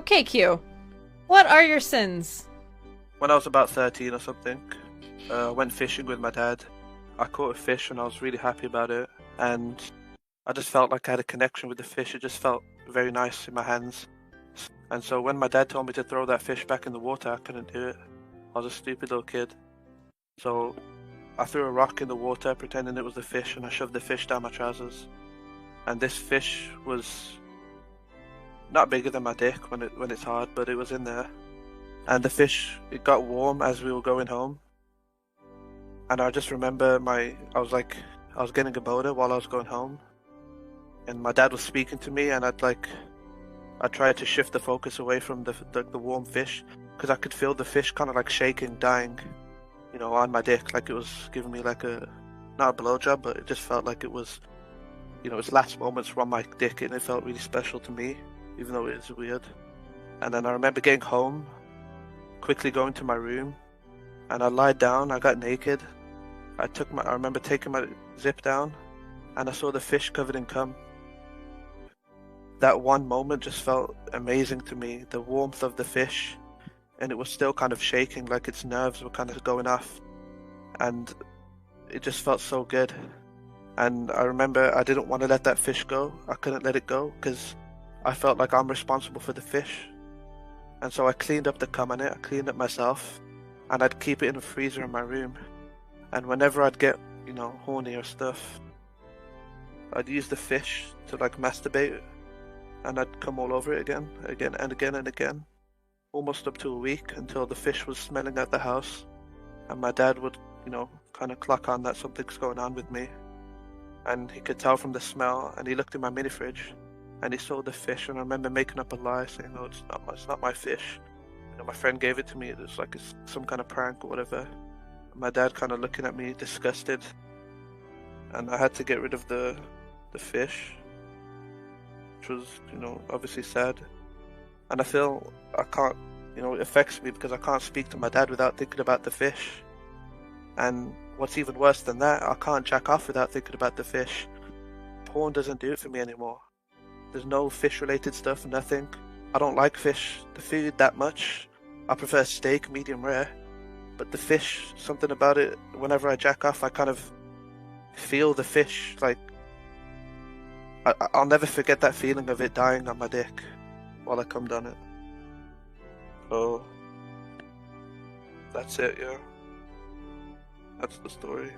Okay, Q. What are your sins? When I was about 13 or something, I went fishing with my dad. I caught a fish and I was really happy about it. And I just felt like I had a connection with the fish. It just felt very nice in my hands. And so when my dad told me to throw that fish back in the water, I couldn't do it. I was a stupid little kid. So I threw a rock in the water pretending it was the fish, and I shoved the fish down my trousers. And this fish was not bigger than my dick when it's hard, but it was in there. And the fish, it got warm as we were going home. And I just remember I was getting a boner while I was going home. And my dad was speaking to me, and I tried to shift the focus away from the warm fish, because I could feel the fish kind of like shaking, dying, on my dick, like it was giving me like not a blowjob, but it just felt like it was, its last moments were on my dick, and it felt really special to me, even though it is weird. And then I remember getting home, quickly going to my room, and I lied down, I got naked. I remember taking my zip down, and I saw the fish covered in cum. That one moment just felt amazing to me, the warmth of the fish, and it was still kind of shaking, like its nerves were kind of going off, and it just felt so good. And I remember I didn't want to let that fish go. I couldn't let it go because I felt like I'm responsible for the fish. And so I cleaned up the cum on it, I cleaned it myself, and I'd keep it in the freezer in my room. And whenever I'd get, horny or stuff, I'd use the fish to like masturbate, and I'd come all over it again and again and again, almost up to a week, until the fish was smelling at the house, and my dad would, kind of clock on that something's going on with me, and he could tell from the smell, and he looked in my mini fridge, and he saw the fish, and I remember making up a lie, saying, "No, it's not my fish. My friend gave it to me. It's like it's some kind of prank or whatever." My dad kind of looking at me, disgusted, and I had to get rid of the fish, which was, obviously sad. And I feel I can't, it affects me because I can't speak to my dad without thinking about the fish. And what's even worse than that, I can't jack off without thinking about the fish. Porn doesn't do it for me anymore. There's no fish-related stuff, nothing. I don't like the food that much. I prefer steak, medium rare. But the fish, something about it, whenever I jack off, I kind of feel the fish, like, I'll never forget that feeling of it dying on my dick while I cummed on it. So, that's it, yeah. That's the story.